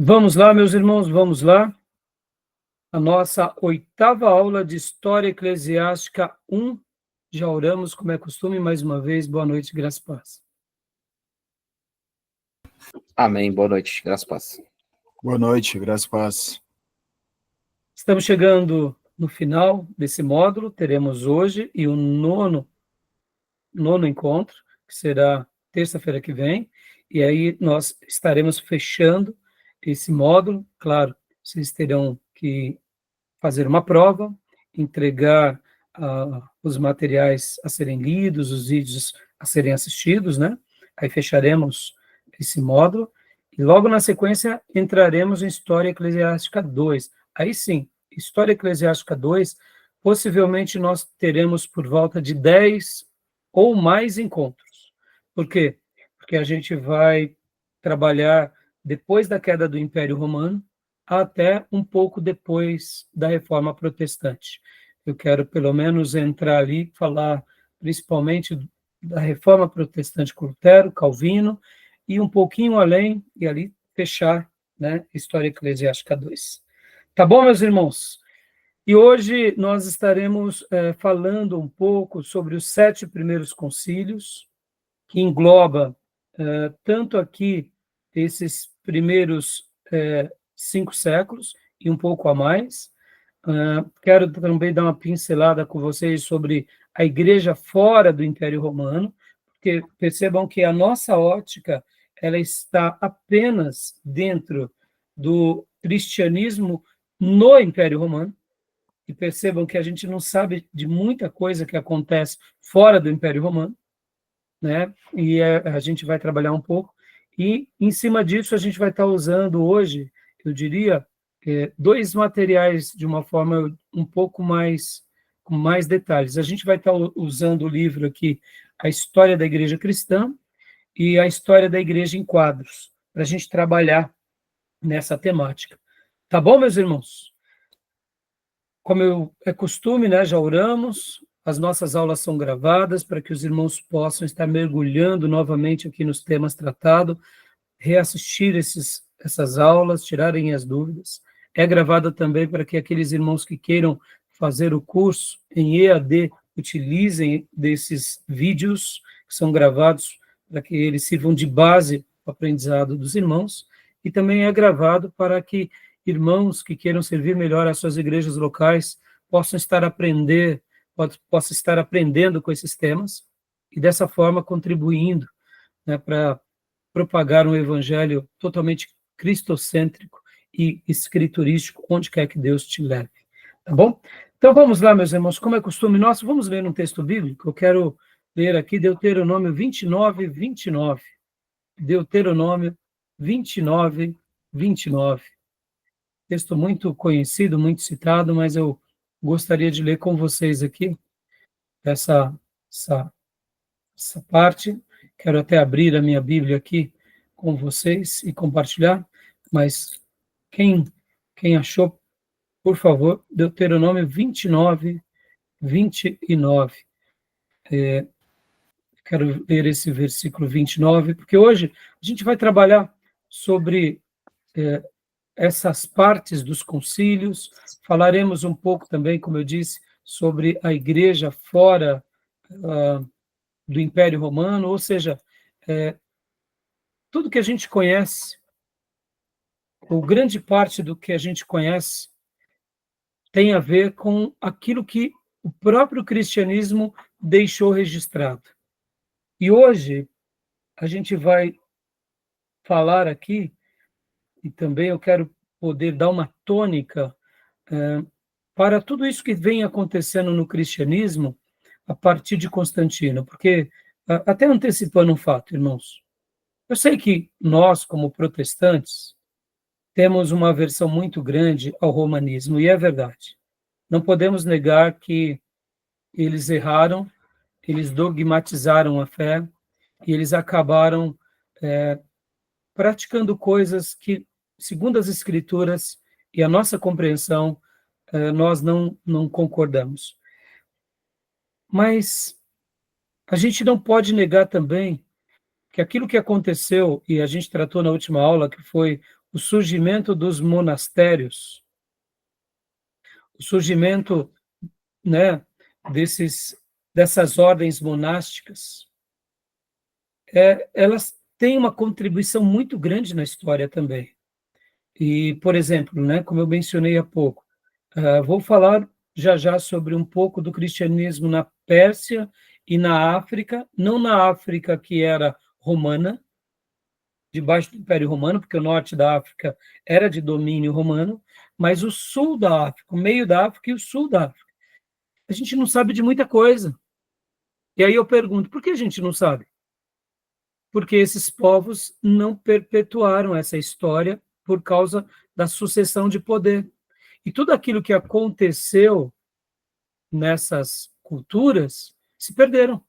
Vamos lá, meus irmãos, vamos lá. A nossa 8ª aula de História Eclesiástica 1. Já oramos, como é costume, mais uma vez. Boa noite, graça e paz. Amém. Boa noite, graça e paz. Boa noite, graça e paz. Estamos chegando no final desse módulo. Teremos hoje e o nono encontro, que será terça-feira que vem. E aí nós estaremos fechando esse módulo. Claro, vocês terão que fazer uma prova, entregar os materiais a serem lidos, os vídeos a serem assistidos, né? Aí fecharemos esse módulo e logo na sequência entraremos em História Eclesiástica 2. Aí sim, História Eclesiástica 2, possivelmente nós teremos por volta de 10 ou mais encontros. Por quê? Porque a gente vai trabalhar depois da queda do Império Romano, até um pouco depois da Reforma Protestante. Eu quero, pelo menos, entrar ali, falar principalmente da Reforma Protestante com Lutero, Calvino, e um pouquinho além, e ali fechar, né, História Eclesiástica 2. Tá bom, meus irmãos? E hoje nós estaremos falando um pouco sobre os 7 primeiros concílios, que engloba tanto aqui esses primeiros 5 séculos e um pouco a mais. Quero também dar uma pincelada com vocês sobre a igreja fora do Império Romano, porque percebam que a nossa ótica ela está apenas dentro do cristianismo no Império Romano, e percebam que a gente não sabe de muita coisa que acontece fora do Império Romano, né? E a gente vai trabalhar um pouco, e em cima disso a gente vai estar usando hoje, eu diria, 2 materiais de uma forma um pouco mais, com mais detalhes. A gente vai estar usando o livro aqui, A História da Igreja Cristã e A História da Igreja em Quadros, para a gente trabalhar nessa temática. Tá bom, meus irmãos? Como é costume, né, já oramos, as nossas aulas são gravadas para que os irmãos possam estar mergulhando novamente aqui nos temas tratados, reassistir essas aulas, tirarem as dúvidas. É gravada também para que aqueles irmãos que queiram fazer o curso em EAD utilizem desses vídeos que são gravados para que eles sirvam de base para o aprendizado dos irmãos, e também é gravado para que irmãos que queiram servir melhor às suas igrejas locais possam estar aprendendo com esses temas e dessa forma contribuindo, né, para propagar um evangelho totalmente cristocêntrico e escriturístico, onde quer que Deus te leve. Tá bom? Então vamos lá, meus irmãos, como é costume nosso, vamos ler um texto bíblico. Eu quero ler aqui Deuteronômio 29, 29. Deuteronômio 29, 29. Texto muito conhecido, muito citado, mas eu gostaria de ler com vocês aqui essa parte. Quero até abrir a minha Bíblia aqui com vocês e compartilhar, mas quem achou, por favor, Deuteronômio 29, 29. Quero ler esse versículo 29, porque hoje a gente vai trabalhar sobre essas partes dos concílios, falaremos um pouco também, como eu disse, sobre a igreja fora do Império Romano, ou seja, tudo que a gente conhece, ou grande parte do que a gente conhece, tem a ver com aquilo que o próprio cristianismo deixou registrado. E hoje a gente vai falar aqui, e também eu quero poder dar uma tônica para tudo isso que vem acontecendo no cristianismo a partir de Constantino, porque, até antecipando um fato, irmãos, eu sei que nós, como protestantes, temos uma aversão muito grande ao romanismo, e é verdade. Não podemos negar que eles erraram, eles dogmatizaram a fé, e eles acabaram praticando coisas que, segundo as Escrituras e a nossa compreensão, nós não concordamos. Mas a gente não pode negar também que aquilo que aconteceu, e a gente tratou na última aula, que foi o surgimento dos monastérios, o surgimento, né, dessas ordens monásticas, elas têm uma contribuição muito grande na história também. E, por exemplo, né, como eu mencionei há pouco, vou falar já sobre um pouco do cristianismo na Pérsia e na África, não na África que era romana, debaixo do Império Romano, porque o norte da África era de domínio romano, mas o sul da África, o meio da África e o sul da África. A gente não sabe de muita coisa. E aí eu pergunto, por que a gente não sabe? Porque esses povos não perpetuaram essa história por causa da sucessão de poder. E tudo aquilo que aconteceu nessas culturas se perderam.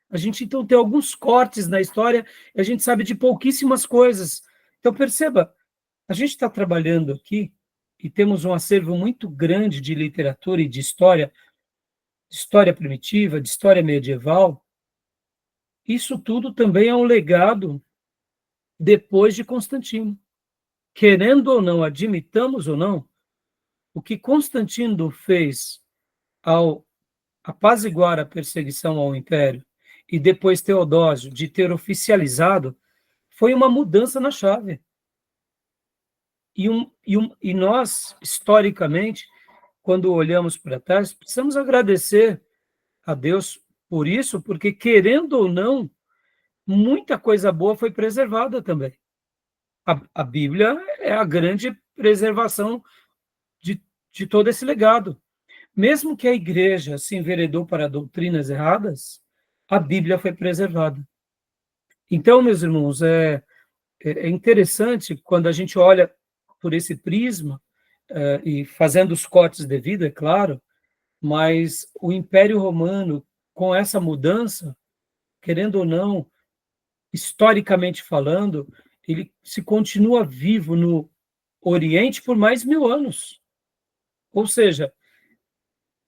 A gente, então, tem alguns cortes na história e a gente sabe de pouquíssimas coisas. Então, perceba, a gente está trabalhando aqui e temos um acervo muito grande de literatura e de história primitiva, de história medieval. Isso tudo também é um legado depois de Constantino. Querendo ou não, admitamos ou não, o que Constantino fez ao apaziguar a perseguição ao império e depois Teodósio de ter oficializado foi uma mudança na chave. E nós, historicamente, quando olhamos para trás, precisamos agradecer a Deus por isso, porque, querendo ou não, muita coisa boa foi preservada também. A Bíblia é a grande preservação de todo esse legado. Mesmo que a igreja se enveredou para doutrinas erradas, a Bíblia foi preservada. Então, meus irmãos, é interessante quando a gente olha por esse prisma, e fazendo os cortes devido, é claro, mas o Império Romano, com essa mudança, querendo ou não, historicamente falando, ele se continua vivo no Oriente por mais 1000 anos. Ou seja,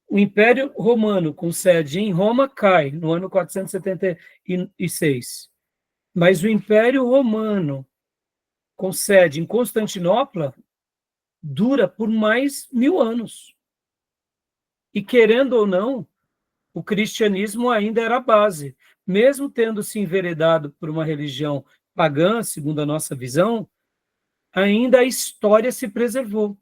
o Império Romano, com sede em Roma, cai no ano 476. Mas o Império Romano, com sede em Constantinopla, dura por mais 1000 anos. E, querendo ou não, o cristianismo ainda era a base. Mesmo tendo se enveredado por uma religião pagã, segundo a nossa visão, ainda a história se preservou.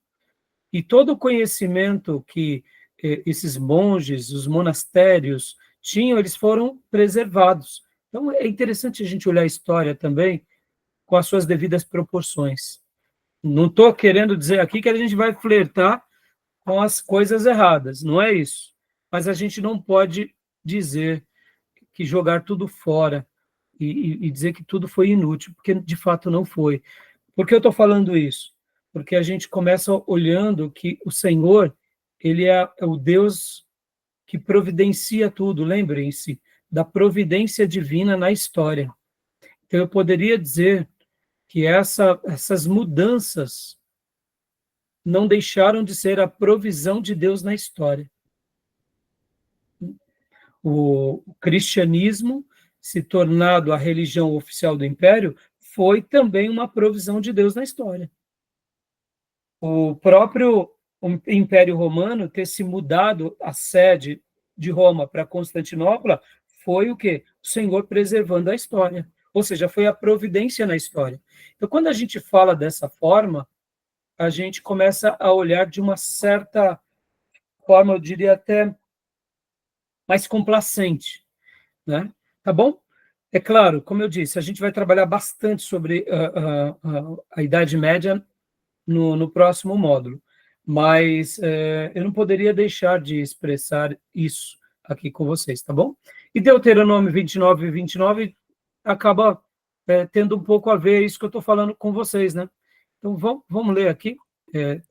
E todo o conhecimento que esses monges, os monastérios tinham, eles foram preservados. Então, é interessante a gente olhar a história também com as suas devidas proporções. Não estou querendo dizer aqui que a gente vai flertar com as coisas erradas, não é isso. Mas a gente não pode dizer que jogar tudo fora e dizer que tudo foi inútil, porque de fato não foi. Por que eu estou falando isso? Porque a gente começa olhando que o Senhor, ele é o Deus que providencia tudo, lembrem-se da providência divina na história. Então eu poderia dizer que essas mudanças não deixaram de ser a provisão de Deus na história. O cristianismo, se tornado a religião oficial do império, foi também uma provisão de Deus na história. O próprio Império Romano ter se mudado a sede de Roma para Constantinopla foi o quê? O Senhor preservando a história. Ou seja, foi a providência na história. Então, quando a gente fala dessa forma, a gente começa a olhar de uma certa forma, eu diria até mais complacente, né? Tá bom? É claro, como eu disse, a gente vai trabalhar bastante sobre a Idade Média no próximo módulo, mas eu não poderia deixar de expressar isso aqui com vocês, tá bom? E Deuteronômio 29 e 29 acaba tendo um pouco a ver isso que eu estou falando com vocês, né? Então, vamos ler aqui,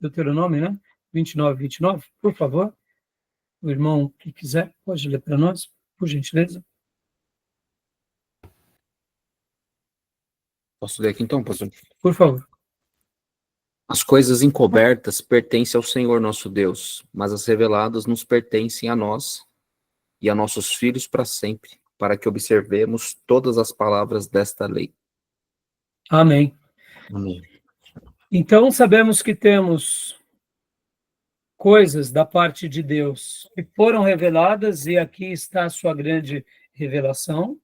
Deuteronômio, né? 29 e 29, por favor. O irmão que quiser, pode ler para nós, por gentileza. Posso ler aqui então, pastor? Por favor. As coisas encobertas pertencem ao Senhor nosso Deus, mas as reveladas nos pertencem a nós e a nossos filhos para sempre, para que observemos todas as palavras desta lei. Amém. Amém. Então, sabemos que temos coisas da parte de Deus que foram reveladas, e aqui está a sua grande revelação.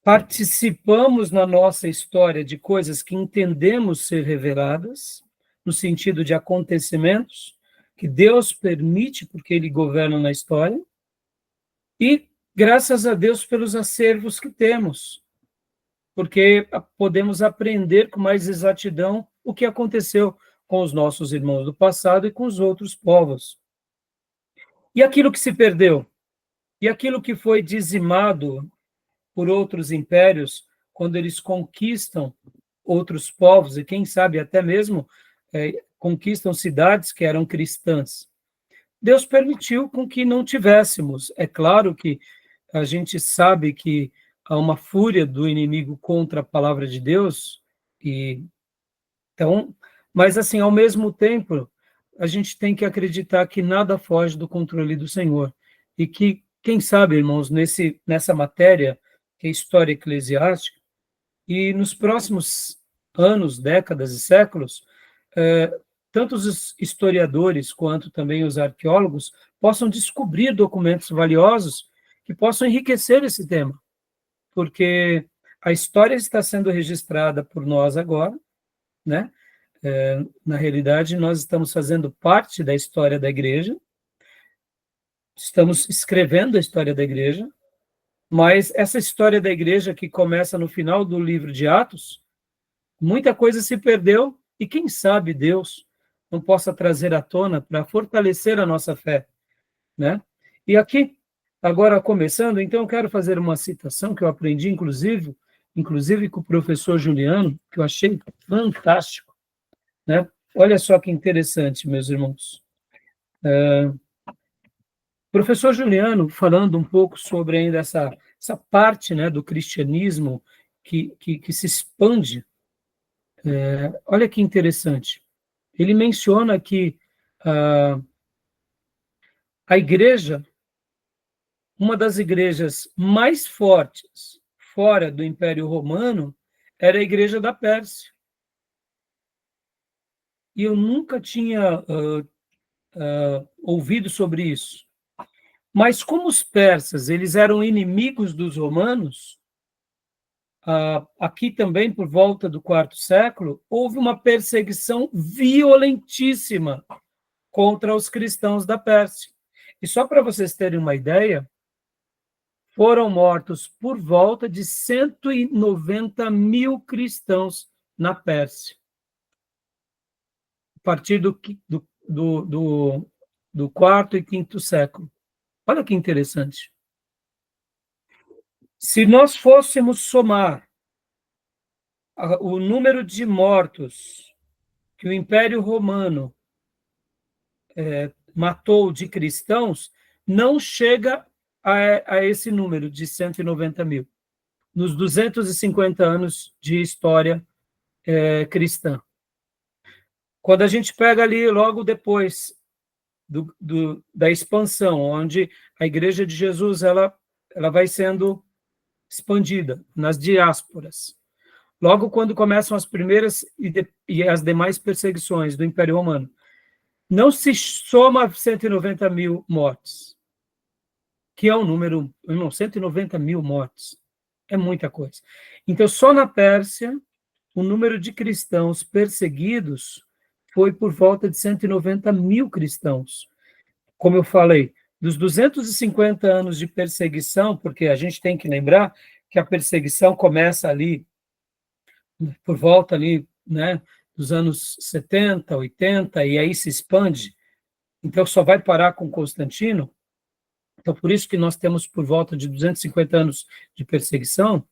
Participamos na nossa história de coisas que entendemos ser reveladas, no sentido de acontecimentos que Deus permite, porque Ele governa na história, e graças a Deus pelos acervos que temos, porque podemos aprender com mais exatidão o que aconteceu com os nossos irmãos do passado e com os outros povos. E aquilo que se perdeu, e aquilo que foi dizimado por outros impérios, quando eles conquistam outros povos, e quem sabe até mesmo conquistam cidades que eram cristãs. Deus permitiu com que não tivéssemos. É claro que a gente sabe que há uma fúria do inimigo contra a palavra de Deus, e então, mas assim, ao mesmo tempo, a gente tem que acreditar que nada foge do controle do Senhor, e que, quem sabe, irmãos, nessa matéria, que é história eclesiástica, e nos próximos anos, décadas e séculos, tanto os historiadores quanto também os arqueólogos possam descobrir documentos valiosos que possam enriquecer esse tema, porque a história está sendo registrada por nós agora, né? Na realidade, nós estamos fazendo parte da história da igreja, estamos escrevendo a história da igreja, mas essa história da igreja que começa no final do livro de Atos, muita coisa se perdeu, e quem sabe Deus não possa trazer à tona para fortalecer a nossa fé, né? E aqui, agora começando, então eu quero fazer uma citação que eu aprendi, inclusive com o professor Juliano, que eu achei fantástico, né? Olha só que interessante, meus irmãos. Professor Juliano, falando um pouco sobre ainda essa parte, né, do cristianismo que se expande, olha que interessante. Ele menciona que a igreja, uma das igrejas mais fortes fora do Império Romano, era a igreja da Pérsia. E eu nunca tinha ouvido sobre isso. Mas como os persas eles eram inimigos dos romanos, aqui também por volta do IV século, houve uma perseguição violentíssima contra os cristãos da Pérsia. E só para vocês terem uma ideia, foram mortos por volta de 190 mil cristãos na Pérsia, a partir do quarto e quinto século. Olha que interessante. Se nós fôssemos somar o número de mortos que o Império Romano matou de cristãos, não chega a esse número de 190 mil, nos 250 anos de história cristã. Quando a gente pega ali logo depois da expansão, onde a Igreja de Jesus ela vai sendo expandida nas diásporas. Logo quando começam as primeiras e as demais perseguições do Império Romano, não se soma 190 mil mortes, que é um número, 190 mil mortes, é muita coisa. Então, só na Pérsia, o número de cristãos perseguidos foi por volta de 190 mil cristãos. Como eu falei, dos 250 anos de perseguição, porque a gente tem que lembrar que a perseguição começa ali, por volta ali, né, dos anos 70, 80, e aí se expande, então só vai parar com Constantino. Então, por isso que nós temos por volta de 250 anos de perseguição,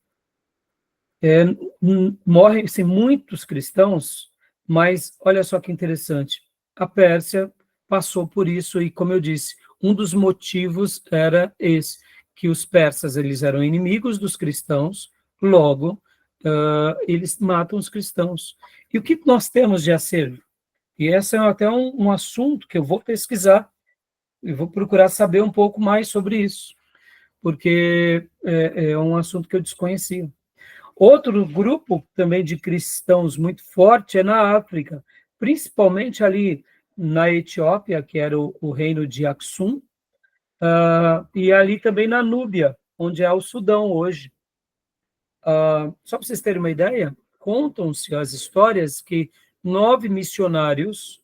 morrem-se muitos cristãos, mas olha só que interessante, a Pérsia passou por isso, e como eu disse, um dos motivos era esse, que os persas eles eram inimigos dos cristãos, logo, eles matam os cristãos. E o que nós temos de acervo? E esse é até um assunto que eu vou pesquisar, e vou procurar saber um pouco mais sobre isso, porque é um assunto que eu desconhecia. Outro grupo também de cristãos muito forte é na África, principalmente ali na Etiópia, que era o reino de Aksum, e ali também na Núbia, onde é o Sudão hoje. Só para vocês terem uma ideia, contam-se as histórias que 9 missionários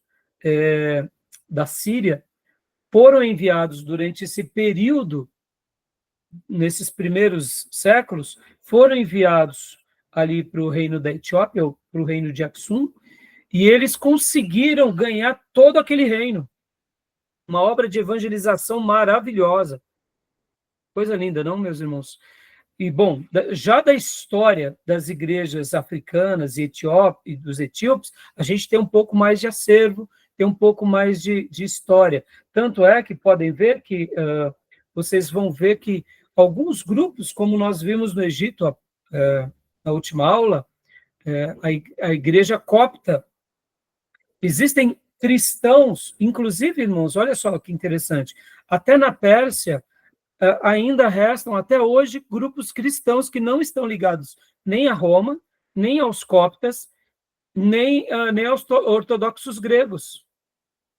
da Síria foram enviados durante esse período, nesses primeiros séculos, foram enviados ali para o reino da Etiópia, ou para o reino de Aksum, e eles conseguiram ganhar todo aquele reino. Uma obra de evangelização maravilhosa. Coisa linda, não, meus irmãos? E, bom, já da história das igrejas africanas e dos etíopes, a gente tem um pouco mais de acervo, tem um pouco mais de história. Tanto é que podem ver que vocês vão ver que alguns grupos, como nós vimos no Egito na última aula, a igreja copta, existem cristãos, inclusive, irmãos, olha só que interessante, até na Pérsia, ainda restam, até hoje, grupos cristãos que não estão ligados nem a Roma, nem aos coptas, nem aos ortodoxos gregos.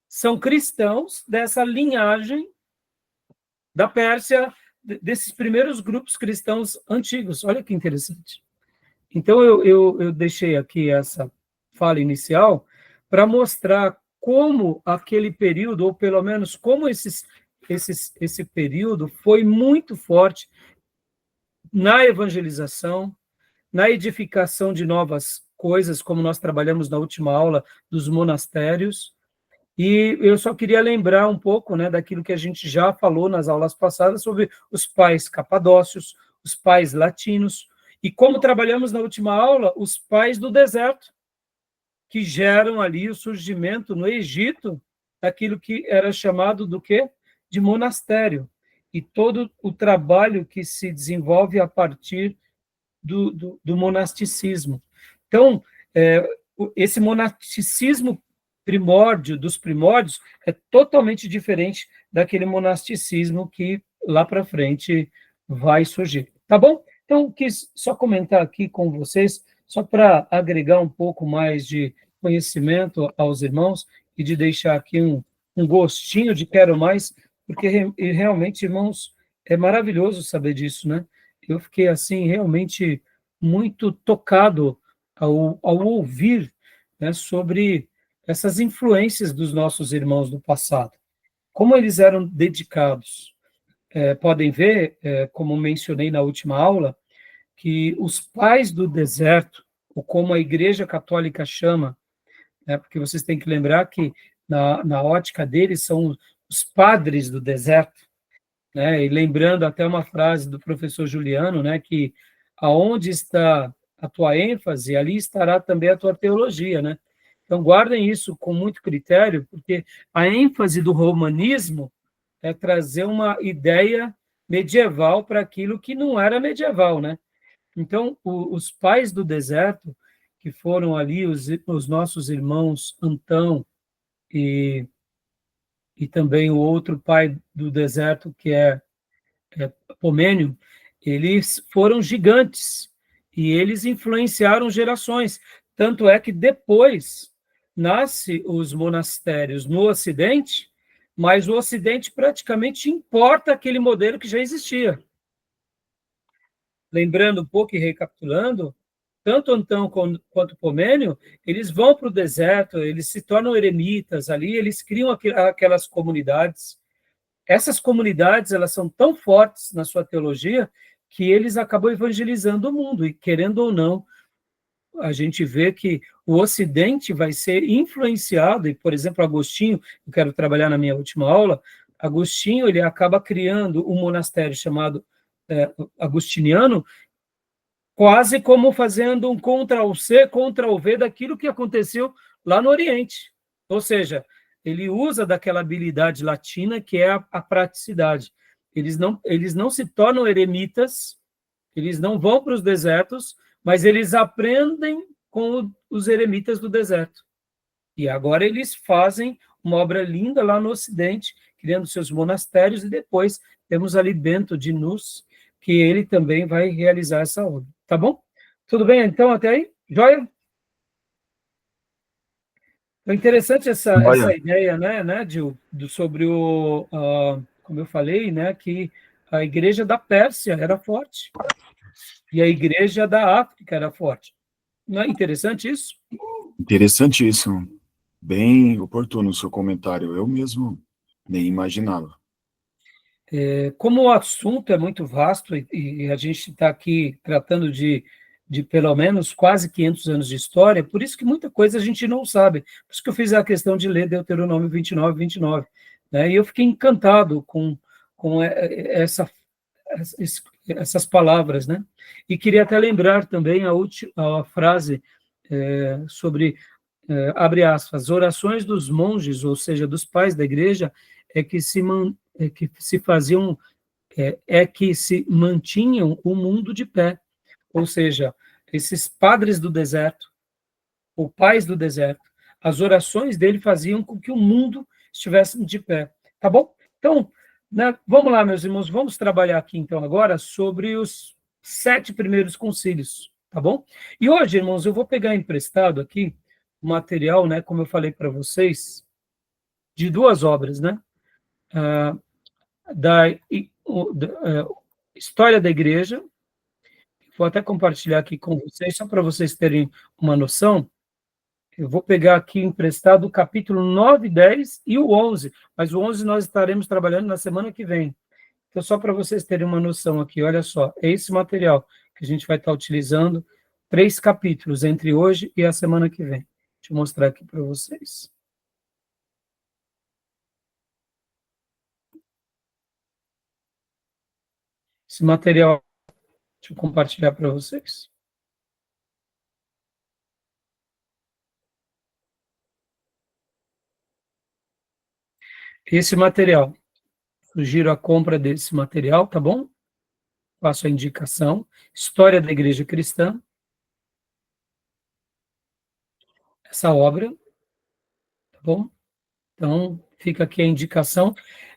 São cristãos dessa linhagem da Pérsia, desses primeiros grupos cristãos antigos. Olha que interessante. Então, eu deixei aqui essa fala inicial para mostrar como aquele período, ou pelo menos como esse período foi muito forte na evangelização, na edificação de novas coisas, como nós trabalhamos na última aula dos monastérios. E eu só queria lembrar um pouco, né, daquilo que a gente já falou nas aulas passadas sobre os pais capadócios, os pais latinos, e como trabalhamos na última aula, os pais do deserto, que geram ali o surgimento no Egito daquilo que era chamado do quê? De monastério. E todo o trabalho que se desenvolve a partir do monasticismo. Então, esse monasticismo dos primórdios, é totalmente diferente daquele monasticismo que lá para frente vai surgir. Tá bom? Então, quis só comentar aqui com vocês, só para agregar um pouco mais de conhecimento aos irmãos e de deixar aqui um gostinho de quero mais, porque realmente, irmãos, é maravilhoso saber disso, né? Eu fiquei, assim, realmente muito tocado ao ouvir, né, sobre essas influências dos nossos irmãos do passado. Como eles eram dedicados. Podem ver, como mencionei na última aula, que os pais do deserto, ou como a Igreja Católica chama, né, porque vocês têm que lembrar que na ótica deles são os padres do deserto, né, e lembrando até uma frase do professor Juliano, né, que aonde está a tua ênfase, ali estará também a tua teologia, né? Então, guardem isso com muito critério, porque a ênfase do romanismo é trazer uma ideia medieval para aquilo que não era medieval, né? Então, os pais do deserto, que foram ali os nossos irmãos Antão e também o outro pai do deserto, que é Pomênio, eles foram gigantes e eles influenciaram gerações. Tanto é que depois nasce os monastérios no Ocidente, mas o Ocidente praticamente importa aquele modelo que já existia. Lembrando um pouco e recapitulando, tanto Antão quanto Pomênio, eles vão para o deserto, eles se tornam eremitas ali, eles criam aquelas comunidades. Essas comunidades, elas são tão fortes na sua teologia que eles acabam evangelizando o mundo, e querendo ou não, a gente vê que o Ocidente vai ser influenciado, e, por exemplo, Agostinho, eu quero trabalhar na minha última aula, Agostinho, ele acaba criando um monastério chamado agostiniano, quase como fazendo um Ctrl-C, Ctrl-V daquilo que aconteceu lá no Oriente. Ou seja, ele usa daquela habilidade latina que é a praticidade. Eles não se tornam eremitas, eles não vão para os desertos, mas eles aprendem com os eremitas do deserto. E agora eles fazem uma obra linda lá no Ocidente, criando seus monastérios, e depois temos ali Bento de Nus, que ele também vai realizar essa obra. Tá bom? Tudo bem, então, até aí? Joia? É interessante essa Olha, ideia, né, sobre como eu falei, né, que a igreja da Pérsia era forte e a igreja da África era forte. Não é interessante isso? interessantíssimo. Bem oportuno o seu comentário. Eu mesmo nem imaginava. Como o assunto é muito vasto e a gente está aqui tratando de pelo menos quase 500 anos de história, por isso que muita coisa a gente não sabe. Por isso que eu fiz a questão de ler Deuteronômio 29, 29. Né? E eu fiquei encantado com essas palavras. Né? E queria até lembrar também a frase sobre, abre aspas, orações dos monges, ou seja, dos pais da igreja, que se faziam que se mantinham o mundo de pé, ou seja, esses padres do deserto, ou pais do deserto, as orações dele faziam com que o mundo estivesse de pé, tá bom? Então, né, vamos lá, meus irmãos, vamos trabalhar aqui então agora sobre os 7 primeiros concílios, tá bom? E hoje, irmãos, eu vou pegar emprestado aqui o material, né, como eu falei para vocês, de 2 obras, né? Ah, da História da Igreja. Vou até compartilhar aqui com vocês, só para vocês terem uma noção. Eu vou pegar aqui emprestado o capítulo 9, 10 e o 11, mas o 11 nós estaremos trabalhando na semana que vem. Então, só para vocês terem uma noção aqui, olha só, é esse material que a gente vai estar utilizando, 3 capítulos entre hoje e a semana que vem. Deixa eu mostrar aqui para vocês. Esse material, deixa eu compartilhar para vocês. Esse material, sugiro a compra desse material, tá bom? Faço a indicação. História da Igreja Cristã, essa obra, tá bom? Então, fica aqui a indicação.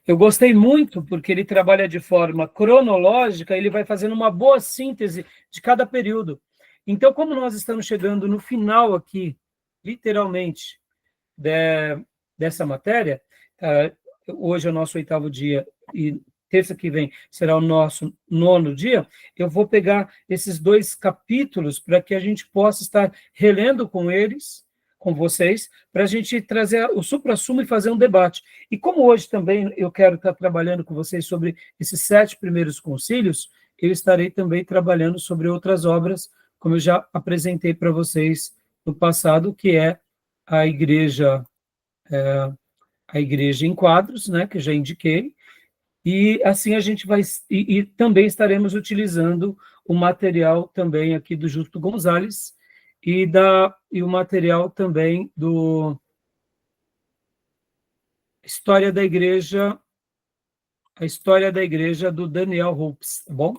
Eu gostei muito porque ele trabalha de forma cronológica, ele vai fazendo uma boa síntese de cada período. Então, como nós estamos chegando no final aqui, literalmente, dessa matéria, hoje é o nosso 8º dia e terça que vem será o nosso 9º dia, eu vou pegar esses 2 capítulos para que a gente possa estar relendo com eles, com vocês, para a gente trazer o suprassumo e fazer um debate. E como hoje também eu quero estar trabalhando com vocês sobre esses 7 primeiros concílios, eu estarei também trabalhando sobre outras obras, como eu já apresentei para vocês no passado, que é a Igreja em quadros, né, que eu já indiquei, e assim a gente vai, e também estaremos utilizando o material também aqui do Justo Gonzalez e o material também do História da Igreja, a História da Igreja do Daniel Hopes, tá bom?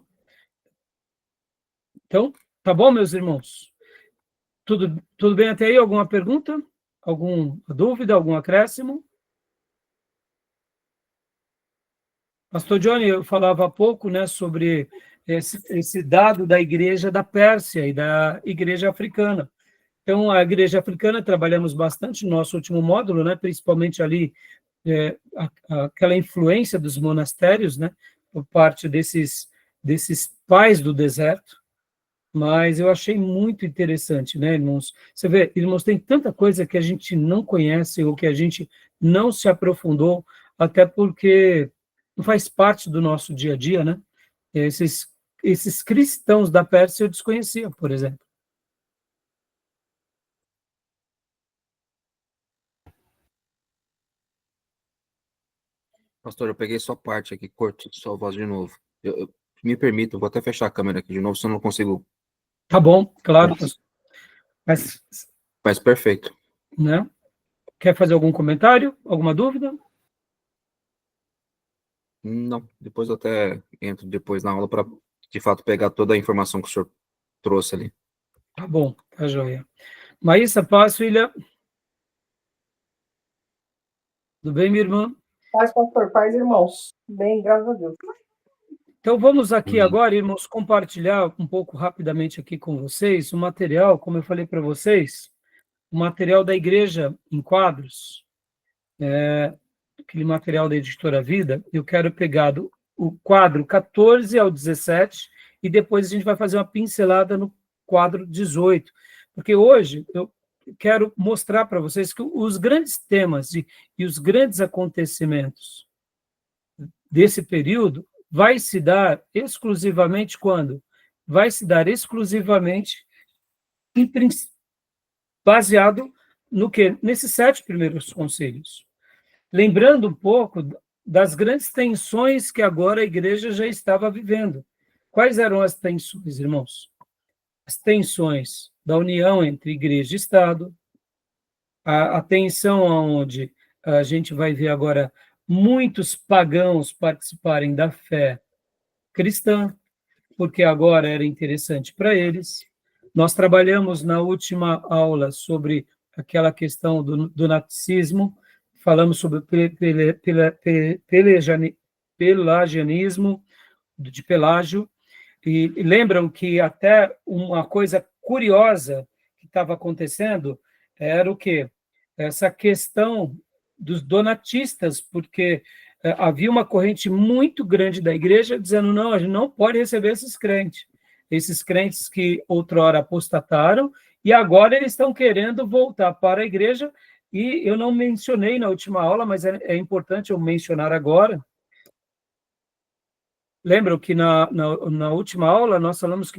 Então, tá bom, meus irmãos? Tudo bem até aí? Alguma pergunta? Alguma dúvida? Algum acréscimo? Pastor Johnny, eu falava há pouco, né, sobre esse dado da igreja da Pérsia e da igreja africana. Então, a igreja africana, trabalhamos bastante no nosso último módulo, né, principalmente ali, aquela influência dos monastérios, né, por parte desses pais do deserto, mas eu achei muito interessante, né, irmãos? Você vê, irmãos, tem tanta coisa que a gente não conhece ou que a gente não se aprofundou, até porque não faz parte do nosso dia a dia, né? Esses cristãos da Pérsia eu desconhecia, por exemplo. Pastor, eu peguei sua parte aqui, corto sua voz de novo. Me permita, eu vou até fechar a câmera aqui de novo, senão eu não consigo. Tá bom, claro, pastor. Mas, Mas perfeito. né? Quer fazer algum comentário? Alguma dúvida? Não, depois eu até entro depois na aula para, de fato, pegar toda a informação que o senhor trouxe ali. Tá bom, tá joia. Maísa, paz, filha. Tudo bem, minha irmã? Paz, pastor, paz, irmãos. Bem, graças a Deus. Então, vamos aqui agora, irmãos, compartilhar um pouco rapidamente aqui com vocês o material, como eu falei para vocês, o material da Igreja em Quadros, aquele material da Editora Vida. Eu quero pegar o quadro 14 ao 17 e depois a gente vai fazer uma pincelada no quadro 18, porque hoje eu quero mostrar para vocês que os grandes temas e os grandes acontecimentos desse período vai se dar exclusivamente quando? Vai se dar exclusivamente baseado no quê? Nesses 7 primeiros concílios. Lembrando um pouco das grandes tensões que agora a igreja já estava vivendo. Quais eram as tensões, irmãos? As tensões da união entre igreja e Estado, a tensão onde a gente vai ver agora muitos pagãos participarem da fé cristã, porque agora era interessante para eles. Nós trabalhamos na última aula sobre aquela questão do nazicismo, falamos sobre o pelagianismo, de Pelágio, e lembram que até uma coisa curiosa que estava acontecendo era o quê? Essa questão dos donatistas, porque havia uma corrente muito grande da igreja dizendo, não, a gente não pode receber esses crentes que outrora apostataram, e agora eles estão querendo voltar para a igreja, e eu não mencionei na última aula, mas é importante eu mencionar agora. Lembram que na última aula nós falamos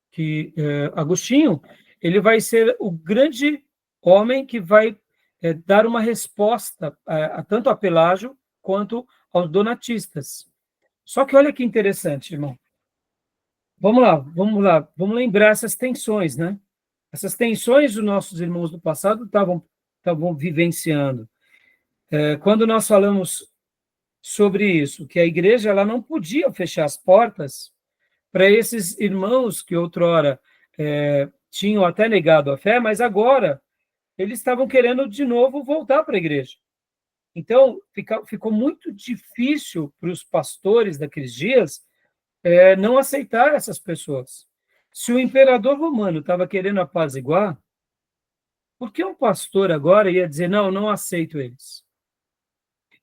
que Agostinho ele vai ser o grande homem que vai dar uma resposta tanto a Pelágio quanto aos donatistas. Só que olha que interessante, irmão. Vamos lá, vamos lembrar essas tensões, né? Essas tensões os nossos irmãos do passado estavam vivenciando. Quando nós falamos sobre isso, que a igreja ela não podia fechar as portas para esses irmãos que outrora tinham até negado a fé, mas agora eles estavam querendo de novo voltar para a igreja. Então, ficou muito difícil para os pastores daqueles dias não aceitar essas pessoas. Se o imperador romano estava querendo apaziguar, por que um pastor agora ia dizer, não, não aceito eles?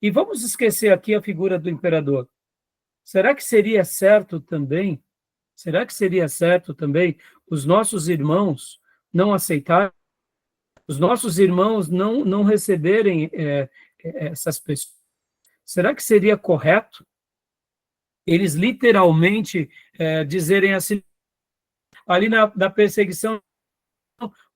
E vamos esquecer aqui a figura do imperador. Será que seria certo também? Será que seria certo também os nossos irmãos não aceitarem? Os nossos irmãos não receberem essas pessoas? Será que seria correto eles literalmente dizerem assim, ali na perseguição,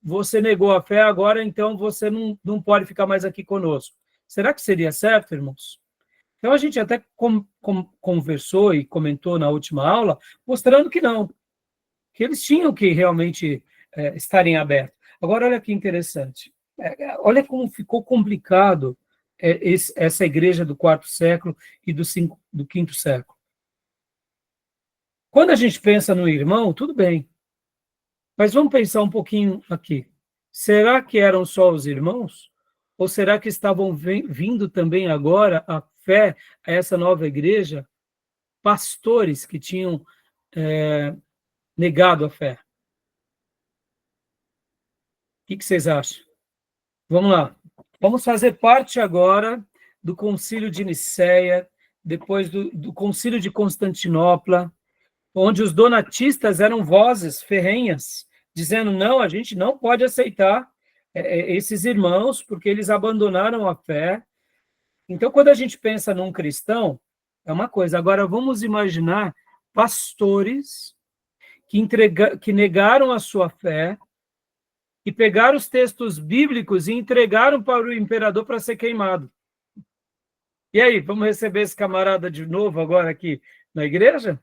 você negou a fé, agora então você não pode ficar mais aqui conosco? Será que seria certo, irmãos? Então, a gente até conversou e comentou na última aula, mostrando que não, que eles tinham que realmente estarem abertos. Agora, olha que interessante. Olha como ficou complicado essa igreja do 4º século e do 5º século. Quando a gente pensa no irmão, tudo bem. Mas vamos pensar um pouquinho aqui. Será que eram só os irmãos? Ou será que estavam vindo também agora a fé a essa nova igreja, pastores que tinham negado a fé? O que vocês acham? Vamos lá. Vamos fazer parte agora do Concílio de Nicéia, depois do Concílio de Constantinopla, onde os donatistas eram vozes ferrenhas, dizendo, não, a gente não pode aceitar esses irmãos, porque eles abandonaram a fé. Então, quando a gente pensa num cristão, é uma coisa. Agora, vamos imaginar pastores que negaram a sua fé e pegaram os textos bíblicos e entregaram para o imperador para ser queimado. E aí, vamos receber esse camarada de novo agora aqui na igreja?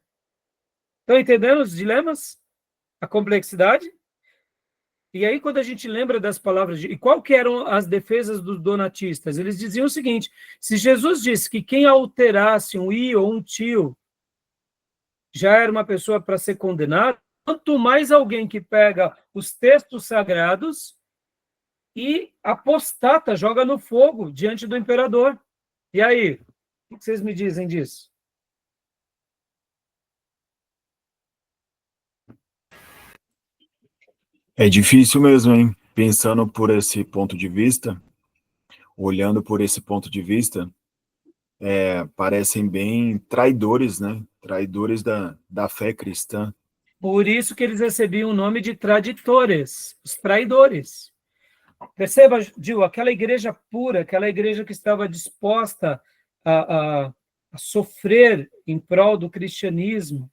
Estão entendendo os dilemas? A complexidade? E aí, quando a gente lembra das palavras e qual que eram as defesas dos donatistas? Eles diziam o seguinte, se Jesus disse que quem alterasse um i ou um tio já era uma pessoa para ser condenada, quanto mais alguém que pega os textos sagrados e apostata, joga no fogo diante do imperador. E aí, o que vocês me dizem disso? É difícil mesmo, hein? Pensando por esse ponto de vista, olhando por esse ponto de vista, parecem bem traidores, né? Traidores da fé cristã. Por isso que eles recebiam o nome de traditores, os traidores. Perceba, Gil, aquela igreja pura, aquela igreja que estava disposta a sofrer em prol do cristianismo.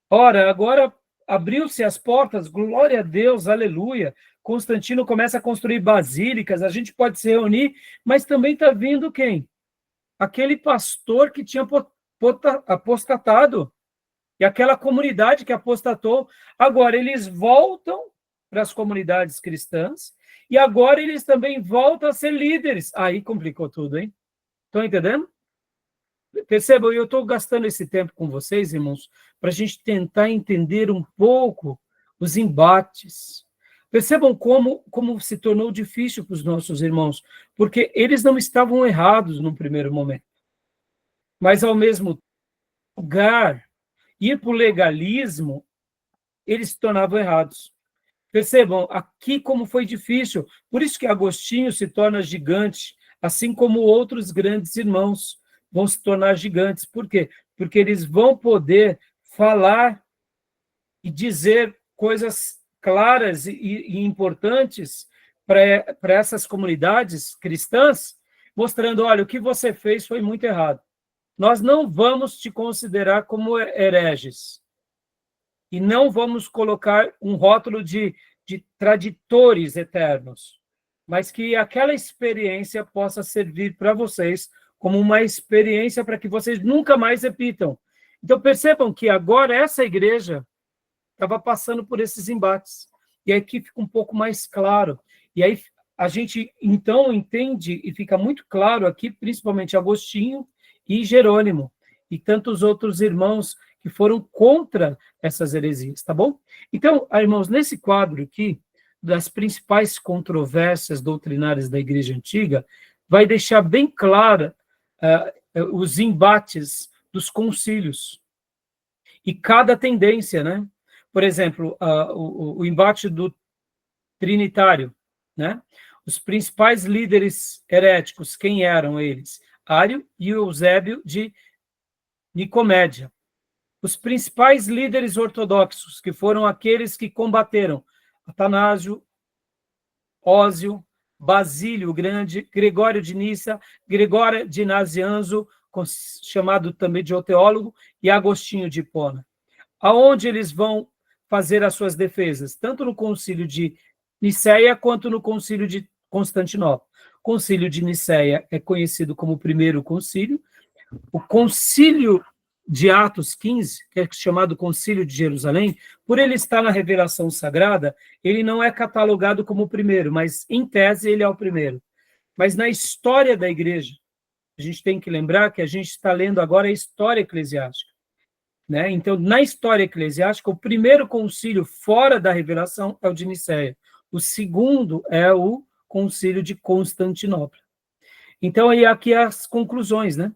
Ora, agora abriu-se as portas, glória a Deus, aleluia. Constantino começa a construir basílicas, a gente pode se reunir, mas também está vindo quem? Aquele pastor que tinha apostatado, e aquela comunidade que apostatou. Agora eles voltam para as comunidades cristãs, e agora eles também voltam a ser líderes. Aí complicou tudo, hein? Estão entendendo? Percebam, eu estou gastando esse tempo com vocês, irmãos, para a gente tentar entender um pouco os embates. Percebam como se tornou difícil para os nossos irmãos, porque eles não estavam errados no primeiro momento, mas ao mesmo lugar, ir para o legalismo, eles se tornavam errados. Percebam aqui como foi difícil, por isso que Agostinho se torna gigante, assim como outros grandes irmãos vão se tornar gigantes. Por quê? Porque eles vão poder falar e dizer coisas claras e importantes para essas comunidades cristãs, mostrando, olha, o que você fez foi muito errado. Nós não vamos te considerar como hereges, e não vamos colocar um rótulo de traditores eternos, mas que aquela experiência possa servir para vocês como uma experiência para que vocês nunca mais repitam. Então, percebam que agora essa igreja estava passando por esses embates, e aqui fica um pouco mais claro. E aí a gente, então, entende, e fica muito claro aqui, principalmente Agostinho e Jerônimo, e tantos outros irmãos que foram contra essas heresias, tá bom? Então, irmãos, nesse quadro aqui, das principais controvérsias doutrinárias da Igreja Antiga, vai deixar bem clara os embates dos concílios e cada tendência, né? Por exemplo, o embate do Trinitário, né? Os principais líderes heréticos, quem eram eles? Ário e Eusébio de Nicomédia. Os principais líderes ortodoxos, que foram aqueles que combateram Atanásio, Ósio, Basílio o Grande, Gregório de Nissa, Gregório de Nazianzo, chamado também de teólogo, e Agostinho de Hipona. Aonde eles vão fazer as suas defesas? Tanto no concílio de Nicéia quanto no concílio de Constantinopla. O concílio de Nicéia é conhecido como o primeiro concílio. O concílio de Atos 15, que é chamado Concílio de Jerusalém, por ele estar na revelação sagrada, ele não é catalogado como o primeiro, mas em tese ele é o primeiro. Mas na história da igreja, a gente tem que lembrar que a gente está lendo agora a história eclesiástica, né? Então, na história eclesiástica, o primeiro concílio fora da revelação é o de Nicéia. O segundo é o concílio de Constantinopla. Então, aí aqui as conclusões, né?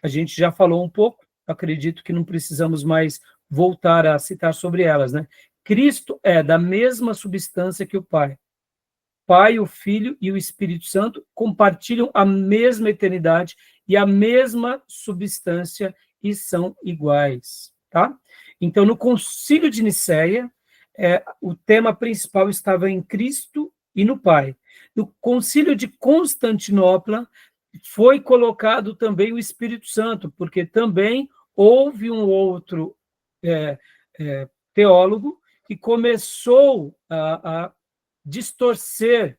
A gente já falou um pouco, acredito que não precisamos mais voltar a citar sobre elas, né? Cristo é da mesma substância que o Pai. Pai, o Filho e o Espírito Santo compartilham a mesma eternidade e a mesma substância e são iguais, tá? Então, no Concílio de Nicéia, o tema principal estava em Cristo e no Pai. No Concílio de Constantinopla, foi colocado também o Espírito Santo, porque também houve um outro teólogo que começou a distorcer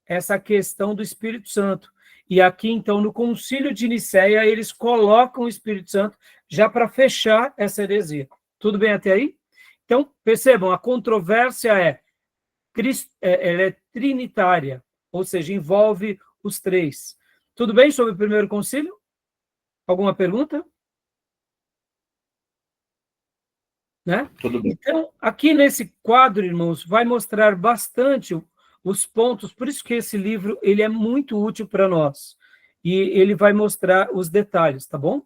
essa questão do Espírito Santo. E aqui, então, no Concílio de Nicéia, eles colocam o Espírito Santo já para fechar essa heresia. Tudo bem até aí? Então, percebam, a controvérsia ela é trinitária, ou seja, envolve os três. Tudo bem sobre o primeiro concílio? Alguma pergunta? Né? Tudo bem. Então, aqui nesse quadro, irmãos, vai mostrar bastante os pontos, por isso que esse livro ele é muito útil para nós. E ele vai mostrar os detalhes, tá bom?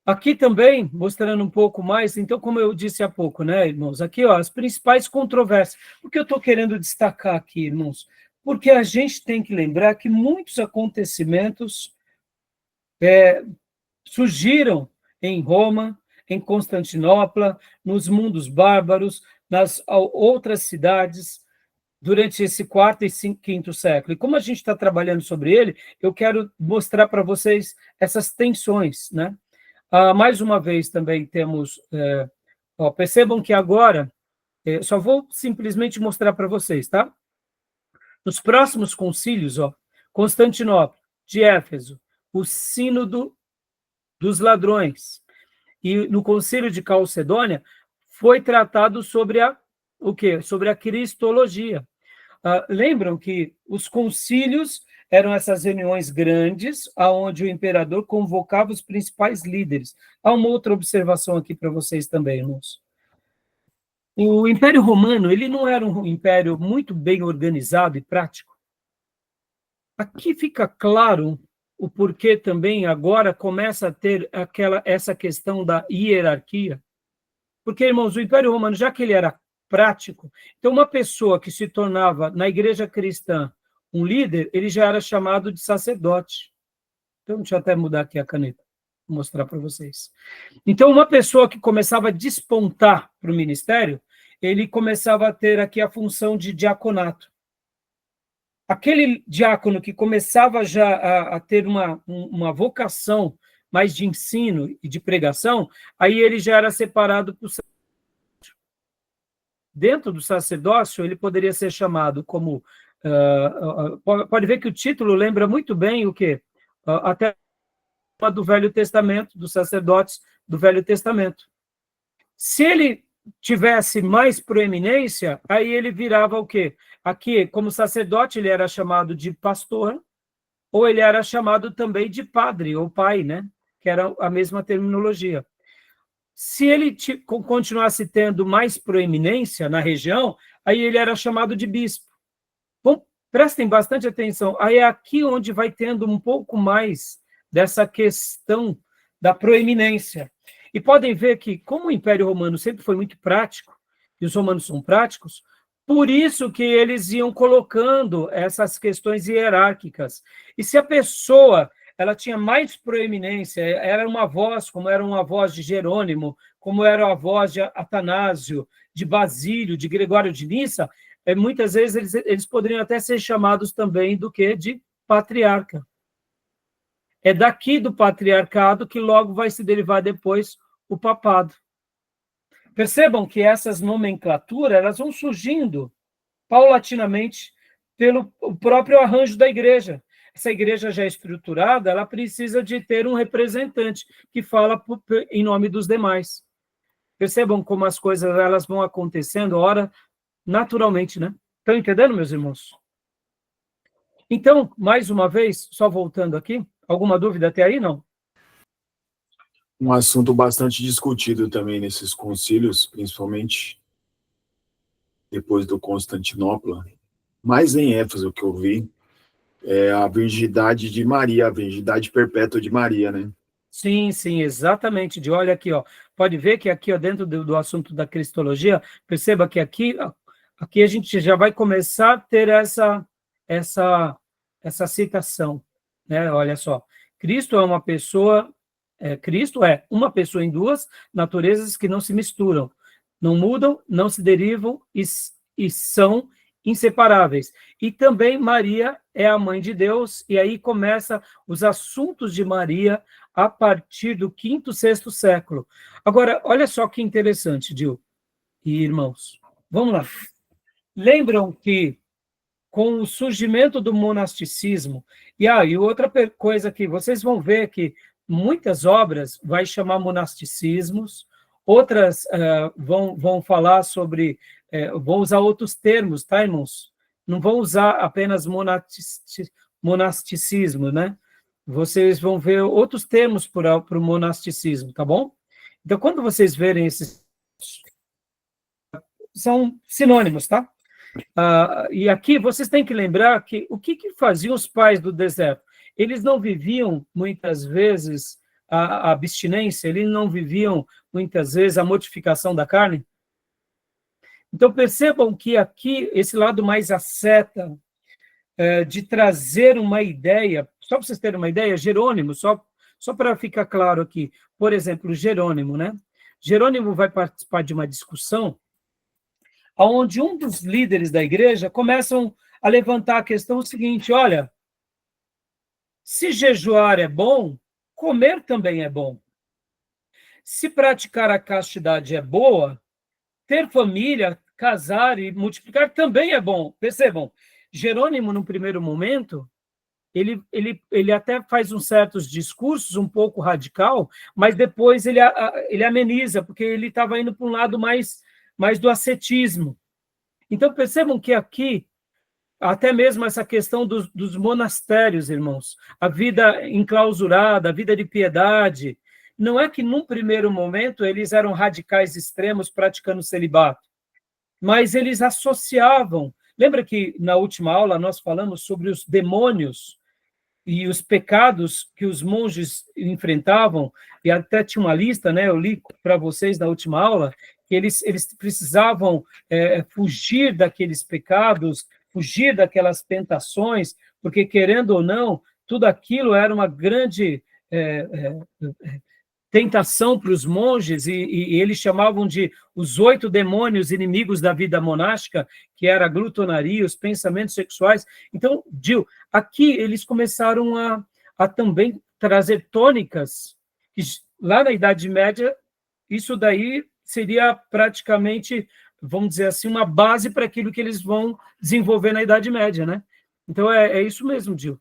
Aqui também, mostrando um pouco mais, então, como eu disse há pouco, né, irmãos? Aqui, ó, as principais controvérsias. O que eu estou querendo destacar aqui, irmãos? Porque a gente tem que lembrar que muitos acontecimentos surgiram em Roma, em Constantinopla, nos mundos bárbaros, nas outras cidades, durante esse quarto e quinto século. E como a gente está trabalhando sobre ele, eu quero mostrar para vocês essas tensões, né? Mais uma vez também temos... percebam que agora, só vou simplesmente mostrar para vocês, tá? Nos próximos concílios, Constantinopla, de Éfeso, o Sínodo dos Ladrões, e no concílio de Calcedônia foi tratado sobre o quê? Sobre a cristologia. Lembram que os concílios eram essas reuniões grandes, onde o imperador convocava os principais líderes. Há uma outra observação aqui para vocês também, irmãos. O Império Romano, ele não era um império muito bem organizado e prático. Aqui fica claro o porquê também agora começa a ter essa questão da hierarquia. Porque, irmãos, o Império Romano, já que ele era prático, então uma pessoa que se tornava, na igreja cristã, um líder, ele já era chamado de sacerdote. Então, deixa eu até mudar aqui a caneta, vou mostrar para vocês. Então, uma pessoa que começava a despontar para o ministério, ele começava a ter aqui a função de diaconato. Aquele diácono que começava já a ter uma vocação mais de ensino e de pregação, aí ele já era separado para o sacerdócio. Dentro do sacerdócio, ele poderia ser chamado como... pode ver que o título lembra muito bem o quê? Até do Velho Testamento, dos sacerdotes do Velho Testamento. Se ele tivesse mais proeminência, aí ele virava o quê? Aqui, como sacerdote, ele era chamado de pastor, ou ele era chamado também de padre, ou pai, né? Que era a mesma terminologia. Se ele continuasse tendo mais proeminência na região, aí ele era chamado de bispo. Bom, prestem bastante atenção. Aí é aqui onde vai tendo um pouco mais dessa questão da proeminência. E podem ver que, como o Império Romano sempre foi muito prático, e os romanos são práticos, por isso que eles iam colocando essas questões hierárquicas. E se a pessoa ela tinha mais proeminência, era uma voz, como era uma voz de Jerônimo, como era a voz de Atanásio, de Basílio, de Gregório de Nissa, muitas vezes eles poderiam até ser chamados também do que? De patriarca. É daqui do patriarcado que logo vai se derivar depois o papado. Percebam que essas nomenclaturas elas vão surgindo paulatinamente pelo próprio arranjo da igreja. Essa igreja já estruturada, ela precisa de ter um representante que fala em nome dos demais. Percebam como as coisas elas vão acontecendo, ora, naturalmente, né? Estão entendendo, meus irmãos? Então, mais uma vez, só voltando aqui, alguma dúvida até aí, não? Um assunto bastante discutido também nesses concílios, principalmente depois do Constantinopla, mais em Éfeso que eu vi, é a virgindade de Maria, a virgindade perpétua de Maria, né? Sim, sim, exatamente. Olha aqui, pode ver que aqui, dentro do assunto da cristologia, perceba que aqui a gente já vai começar a ter essa citação, né? Olha só, Cristo é uma pessoa em duas naturezas que não se misturam, não mudam, não se derivam e são inseparáveis. E também Maria é a mãe de Deus, e aí começa os assuntos de Maria a partir do quinto, sexto século. Agora, olha só que interessante, Dil e irmãos. Vamos lá. Lembram que com o surgimento do monasticismo, e outra coisa que vocês vão ver que muitas obras vai chamar monasticismos, outras vão falar sobre, vão usar outros termos, tá, irmãos? Não vão usar apenas monasticismo, né? Vocês vão ver outros termos para o monasticismo, tá bom? Então, quando vocês verem esses... São sinônimos, tá? E aqui vocês têm que lembrar que o que faziam os pais do deserto? Eles não viviam, muitas vezes, a abstinência, eles não viviam, muitas vezes, a mortificação da carne. Então, percebam que aqui, esse lado mais asceta, de trazer uma ideia, só para vocês terem uma ideia, Jerônimo, só para ficar claro aqui, por exemplo, Jerônimo, né? Jerônimo vai participar de uma discussão onde um dos líderes da igreja começam a levantar a questão seguinte: olha, se jejuar é bom, comer também é bom. Se praticar a castidade é boa, ter família, casar e multiplicar também é bom. Percebam, Jerônimo, no primeiro momento, ele até faz uns certos discursos um pouco radical, mas depois ele ameniza, porque ele estava indo para um lado mais do ascetismo. Então, percebam que aqui, até mesmo essa questão dos monastérios, irmãos, a vida enclausurada, a vida de piedade, não é que num primeiro momento eles eram radicais extremos praticando celibato, mas eles associavam. Lembra que na última aula nós falamos sobre os demônios e os pecados que os monges enfrentavam, e até tinha uma lista, né? Eu li para vocês na última aula, que eles precisavam fugir daqueles pecados, fugir daquelas tentações, porque, querendo ou não, tudo aquilo era uma grande tentação para os monges, e eles chamavam de os 8 demônios inimigos da vida monástica, que era a glutonaria, os pensamentos sexuais. Então, Gil, aqui eles começaram a também trazer tônicas, que lá na Idade Média, isso daí seria praticamente, vamos dizer assim, uma base para aquilo que eles vão desenvolver na Idade Média, né? Então, é isso mesmo, Gil.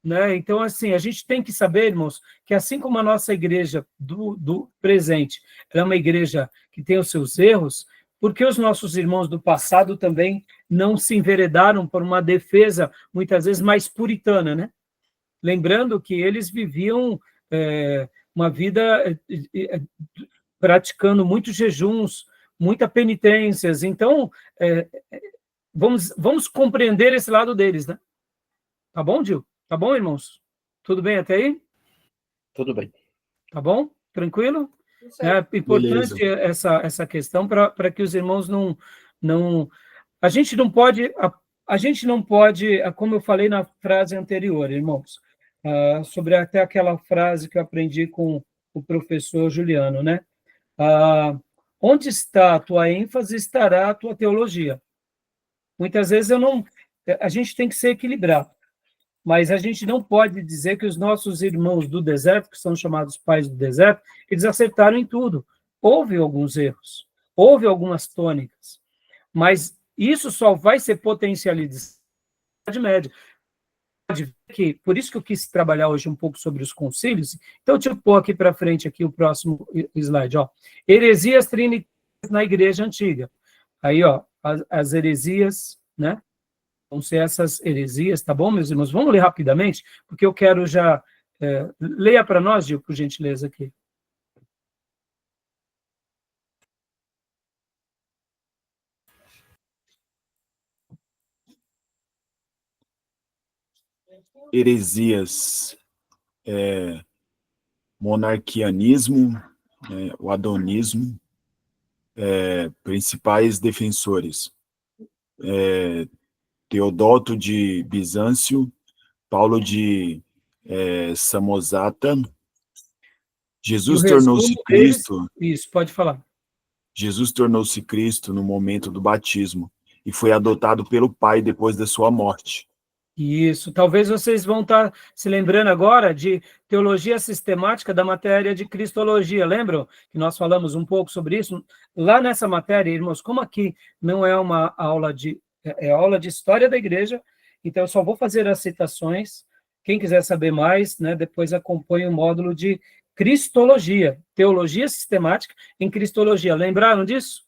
Né? Então, assim, a gente tem que saber, irmãos, que assim como a nossa igreja do presente é uma igreja que tem os seus erros, porque os nossos irmãos do passado também não se enveredaram por uma defesa, muitas vezes, mais puritana, né? Lembrando que eles viviam uma vida praticando muitos jejuns, muitas penitências. Então, vamos compreender esse lado deles, né? Tá bom, Gil? Tá bom, irmãos? Tudo bem até aí? Tudo bem. Tá bom? Tranquilo? É importante essa questão para que os irmãos não. A gente não pode, como eu falei na frase anterior, irmãos, sobre até aquela frase que eu aprendi com o professor Juliano, né? Onde está a tua ênfase, estará a tua teologia. Muitas vezes a gente tem que ser equilibrado. Mas a gente não pode dizer que os nossos irmãos do deserto, que são chamados pais do deserto, eles acertaram em tudo. Houve alguns erros, houve algumas tônicas, mas isso só vai ser potencializado na Idade Média. Por isso que eu quis trabalhar hoje um pouco sobre os concílios. Então, deixa eu pôr aqui para frente aqui o próximo slide. Ó. Heresias trinitárias na Igreja Antiga. Aí, ó, as heresias, né? Vão ser essas heresias, tá bom, meus irmãos? Vamos ler rapidamente, porque eu quero já... leia para nós, Gil, por gentileza, aqui. Heresias, monarquianismo, o adonismo, principais defensores. Teodoto de Bizâncio, Paulo de Samosata. Jesus tornou-se Cristo. Isso, pode falar. Jesus tornou-se Cristo no momento do batismo e foi adotado pelo Pai depois da sua morte. Isso, talvez vocês vão estar se lembrando agora de teologia sistemática da matéria de cristologia, lembram que nós falamos um pouco sobre isso? Lá nessa matéria, irmãos, como aqui não é uma aula é aula de história da igreja, então eu só vou fazer as citações, quem quiser saber mais, né, depois acompanhe o módulo de cristologia, teologia sistemática em cristologia, lembraram disso?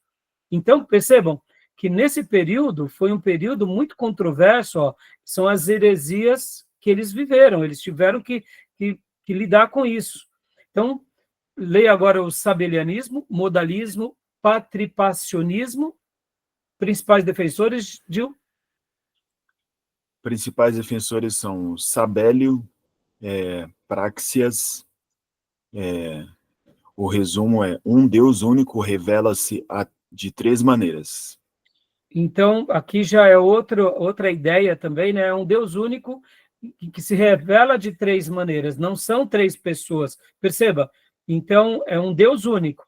Então, percebam, que nesse período foi um período muito controverso, ó, são as heresias que eles viveram, eles tiveram que lidar com isso. Então, leia agora o sabelianismo, modalismo, patripacionismo, principais defensores, Gil? Principais defensores são Sabélio, Praxias, o resumo é: um Deus único revela-se de 3 maneiras. Então, aqui já é outra ideia também, né? É um Deus único que se revela de 3 maneiras, não são 3 pessoas. Perceba? Então, é um Deus único,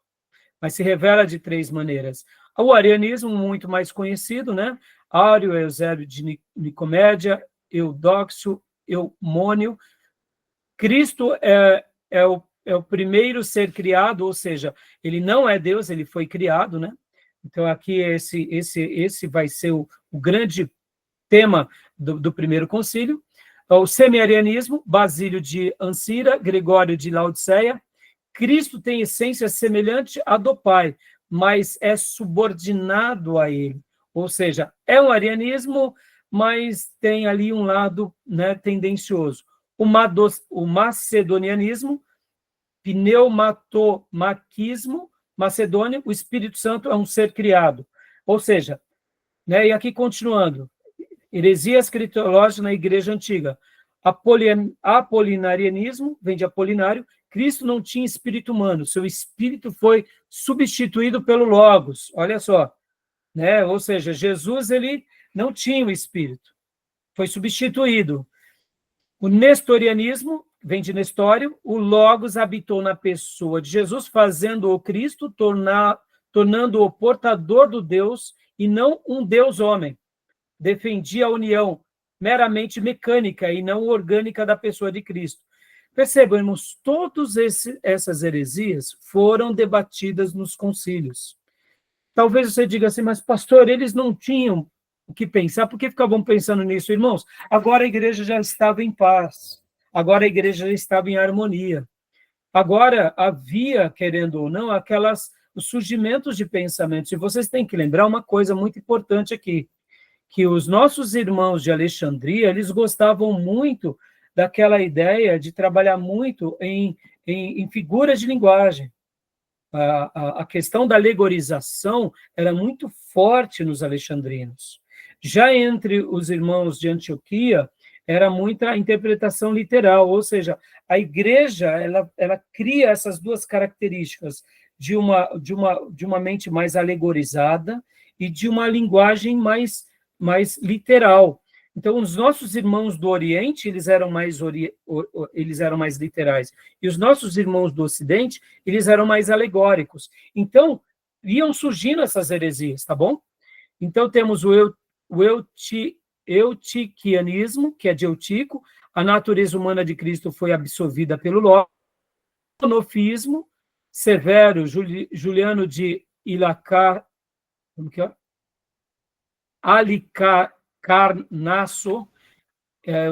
mas se revela de 3 maneiras. O arianismo, muito mais conhecido, né? Ário, Eusébio de Nicomédia, Eudóxio, Eumônio. Cristo é o primeiro ser criado, ou seja, ele não é Deus, ele foi criado, né? Então, aqui esse vai ser o grande tema do primeiro concílio. O semi-arianismo, Basílio de Ancira, Gregório de Laodiceia. Cristo tem essência semelhante à do Pai, mas é subordinado a ele. Ou seja, é um arianismo, mas tem ali um lado, né, tendencioso. O macedonianismo, pneumatomaquismo, macedônio, o Espírito Santo é um ser criado. Ou seja, né, e aqui continuando, heresia escatológica na Igreja Antiga. Apolinarianismo, vem de Apolinário. Cristo não tinha espírito humano, seu espírito foi substituído pelo Logos. Olha só, né? Ou seja, Jesus ele não tinha o espírito, foi substituído. O nestorianismo vem de Nestório, o Logos habitou na pessoa de Jesus, fazendo-o Cristo, tornando-o portador do Deus e não um Deus homem. Defendia a união meramente mecânica e não orgânica da pessoa de Cristo. Percebam, irmãos, todas essas heresias foram debatidas nos concílios. Talvez você diga assim, mas pastor, eles não tinham o que pensar, por que ficavam pensando nisso, irmãos? Agora a igreja já estava em paz, agora a igreja já estava em harmonia. Agora havia, querendo ou não, os surgimentos de pensamentos. E vocês têm que lembrar uma coisa muito importante aqui, que os nossos irmãos de Alexandria, eles gostavam muito daquela ideia de trabalhar muito em figuras de linguagem. A questão da alegorização era muito forte nos alexandrinos. Já entre os irmãos de Antioquia, era muita interpretação literal, ou seja, a igreja ela cria essas duas características de uma mente mais alegorizada e de uma linguagem mais literal. Então, os nossos irmãos do Oriente, eles eram mais literais, e os nossos irmãos do Ocidente, eles eram mais alegóricos. Então, iam surgindo essas heresias, tá bom? Então, temos o eutiquianismo, que é de Eutico, a natureza humana de Cristo foi absorvida pelo Logos, o monofismo, Severo, Juliano de Ilacar, como que é? Alicarnasso,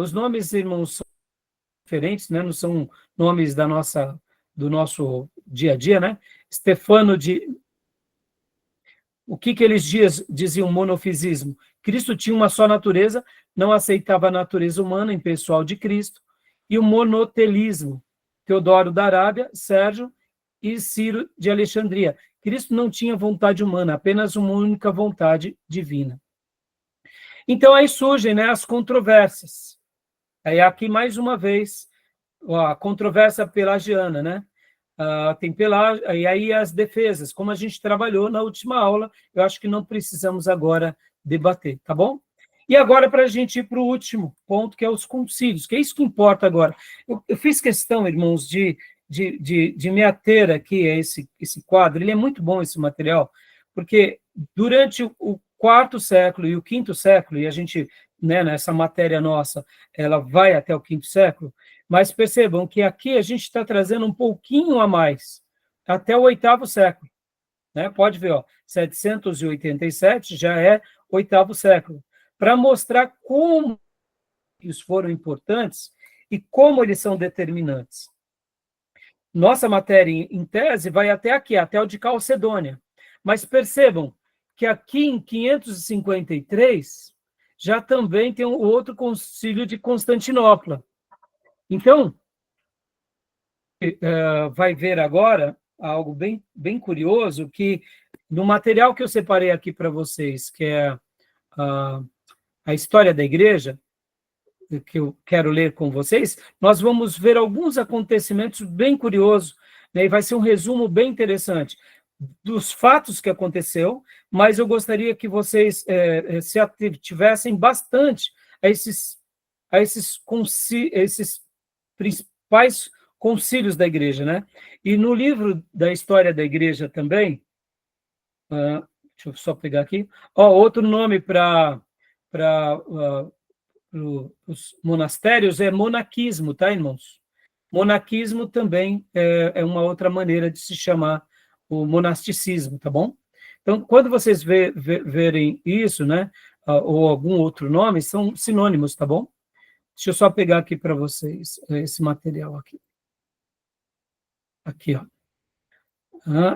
os nomes, irmãos, são diferentes, né? Não são nomes do nosso dia a dia, né? Stefano de... O que eles diziam monofisismo? Cristo tinha uma só natureza, não aceitava a natureza humana impessoal de Cristo. E o monotelismo, Teodoro da Arábia, Sérgio e Ciro de Alexandria. Cristo não tinha vontade humana, apenas uma única vontade divina. Então, aí surgem, né, as controvérsias. Aí, aqui, mais uma vez, a controvérsia pelagiana, né? Tem e aí as defesas, como a gente trabalhou na última aula, eu acho que não precisamos agora debater, tá bom? E agora, para a gente ir para o último ponto, que é os concílios, que é isso que importa agora. Eu fiz questão, irmãos, de me ater aqui a esse quadro, ele é muito bom, esse material, porque durante o quarto século e o quinto século, e a gente, né, nessa matéria nossa, ela vai até o quinto século, mas percebam que aqui a gente está trazendo um pouquinho a mais, até o oitavo século. Né? Pode ver, ó, 787 já é oitavo século, para mostrar como eles foram importantes e como eles são determinantes. Nossa matéria, em tese, vai até aqui, até o de Calcedônia. Mas percebam que aqui em 553 já também tem o outro concílio de Constantinopla. Então, vai ver agora algo bem curioso, que no material que eu separei aqui para vocês, que é a história da igreja, que eu quero ler com vocês, nós vamos ver alguns acontecimentos bem curiosos, né, e vai ser um resumo bem interessante dos fatos que aconteceu, mas eu gostaria que vocês se ativessem bastante a esses principais concílios da igreja, né? E no livro da história da igreja também, deixa eu só pegar aqui, outro nome para os monastérios é monaquismo, tá, irmãos? Monaquismo também é uma outra maneira de se chamar o monasticismo, tá bom? Então, quando vocês verem isso, né, ou algum outro nome, são sinônimos, tá bom? Deixa eu só pegar aqui para vocês esse material aqui. Aqui, ó.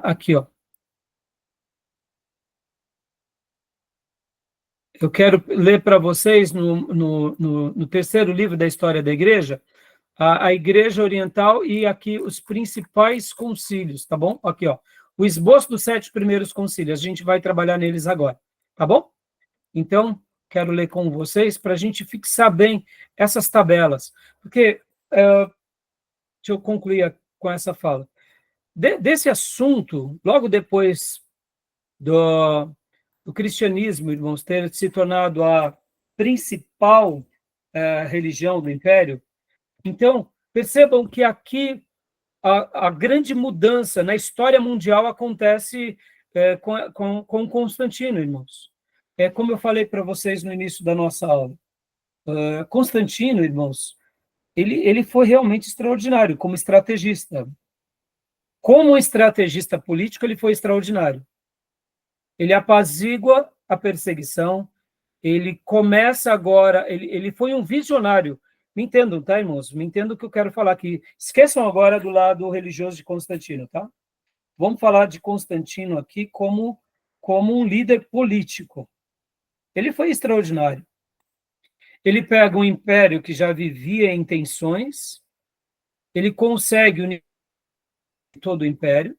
Aqui, ó. Eu quero ler para vocês no terceiro livro da história da igreja, a Igreja Oriental e aqui os principais concílios, tá bom? Aqui, ó. O esboço dos 7 primeiros concílios, a gente vai trabalhar neles agora, tá bom? Então, quero ler com vocês para a gente fixar bem essas tabelas, porque, deixa eu concluir com essa fala. Desse assunto, logo depois do cristianismo, irmãos, ter se tornado a principal religião do Império, então, percebam que aqui a grande mudança na história mundial acontece com Constantino, irmãos. Como eu falei para vocês no início da nossa aula, Constantino, irmãos, ele foi realmente extraordinário como estrategista. Como estrategista político, ele foi extraordinário. Ele apazigua a perseguição, ele começa agora, ele foi um visionário. Me entendam, tá, irmãos? Me entendam o que eu quero falar aqui. Esqueçam agora do lado religioso de Constantino, tá? Vamos falar de Constantino aqui como um líder político. Ele foi extraordinário. Ele pega um império que já vivia em tensões, ele consegue unir todo o império,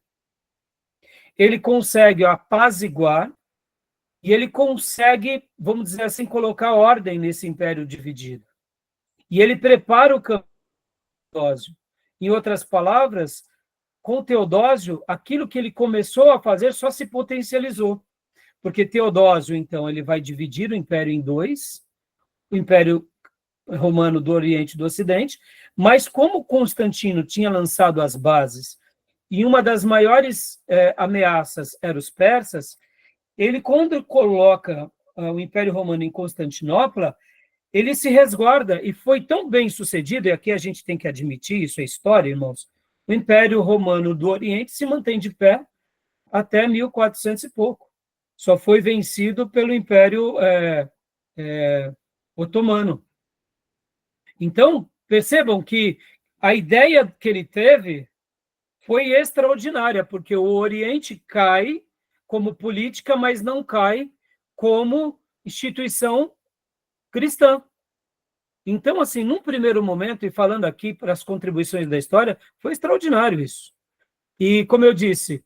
ele consegue apaziguar, e ele consegue, vamos dizer assim, colocar ordem nesse império dividido. E ele prepara o campo de Teodósio. Em outras palavras, com Teodósio, aquilo que ele começou a fazer só se potencializou. Porque Teodósio, então, ele vai dividir o império em dois, o Império Romano do Oriente e do Ocidente, mas como Constantino tinha lançado as bases, e uma das maiores ameaças eram os persas, ele, quando coloca o Império Romano em Constantinopla, ele se resguarda, e foi tão bem sucedido, e aqui a gente tem que admitir, isso é história, irmãos, o Império Romano do Oriente se mantém de pé até 1400 e pouco. Só foi vencido pelo Império Otomano. Então, percebam que a ideia que ele teve foi extraordinária, porque o Oriente cai como política, mas não cai como instituição cristã. Então, assim, num primeiro momento, e falando aqui para as contribuições da história, foi extraordinário isso. E, como eu disse,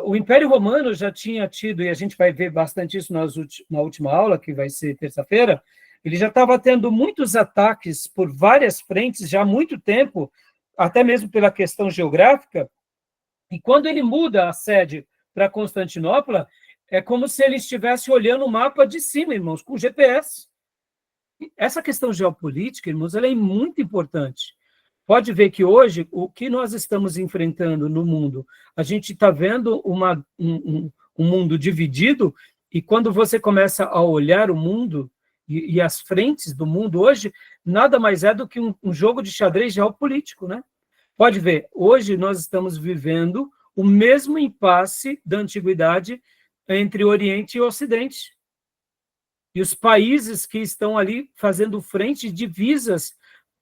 o Império Romano já tinha tido, e a gente vai ver bastante isso na última aula, que vai ser terça-feira, ele já estava tendo muitos ataques por várias frentes já há muito tempo, até mesmo pela questão geográfica, e quando ele muda a sede para Constantinopla, é como se ele estivesse olhando o mapa de cima, irmãos, com GPS. Essa questão geopolítica, irmãos, ela é muito importante. Pode ver que hoje, o que nós estamos enfrentando no mundo, a gente está vendo um mundo dividido, e quando você começa a olhar o mundo e as frentes do mundo hoje, nada mais é do que um jogo de xadrez geopolítico, né? Pode ver, hoje nós estamos vivendo o mesmo impasse da antiguidade entre Oriente e Ocidente. E os países que estão ali fazendo frente, divisas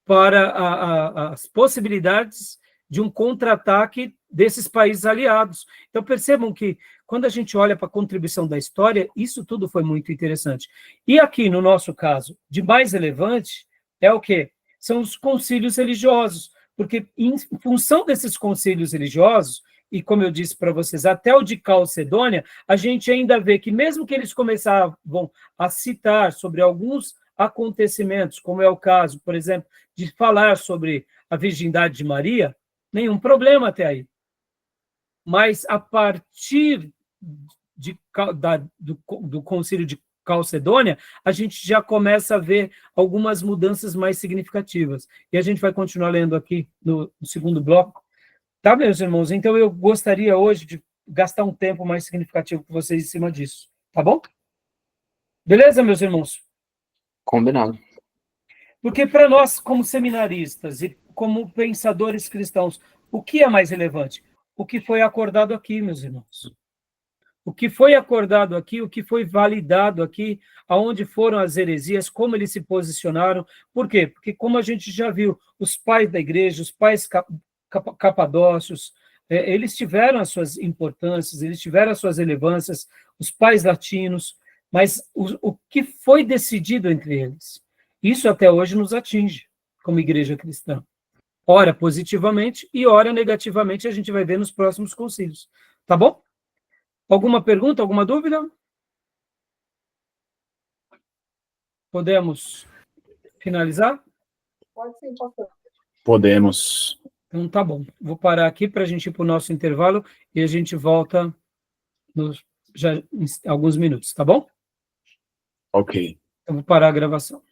para as possibilidades de um contra-ataque desses países aliados. Então, percebam que, quando a gente olha para a contribuição da história, isso tudo foi muito interessante. E aqui, no nosso caso, de mais relevante, é o quê? São os concílios religiosos, porque, em função desses concílios religiosos, e como eu disse para vocês, até o de Calcedônia, a gente ainda vê que, mesmo que eles começavam a citar sobre alguns acontecimentos, como é o caso, por exemplo, de falar sobre a virgindade de Maria, nenhum problema até aí. Mas a partir do Concílio de Calcedônia, a gente já começa a ver algumas mudanças mais significativas. E a gente vai continuar lendo aqui no segundo bloco. Tá, meus irmãos? Então, eu gostaria hoje de gastar um tempo mais significativo com vocês em cima disso. Tá bom? Beleza, meus irmãos? Combinado. Porque para nós, como seminaristas e como pensadores cristãos, o que é mais relevante? O que foi acordado aqui, meus irmãos. O que foi acordado aqui, o que foi validado aqui, aonde foram as heresias, como eles se posicionaram. Por quê? Porque, como a gente já viu, os pais da igreja, os pais capadócios, eles tiveram as suas importâncias, eles tiveram as suas relevâncias, os pais latinos, mas o que foi decidido entre eles? Isso até hoje nos atinge, como igreja cristã. Ora positivamente e ora negativamente, a gente vai ver nos próximos concílios. Tá bom? Alguma pergunta, alguma dúvida? Podemos finalizar? Pode sim, pastor. Podemos. Então tá bom. Vou parar aqui para a gente ir para o nosso intervalo e a gente volta já em alguns minutos, tá bom? Ok. Eu vou parar a gravação.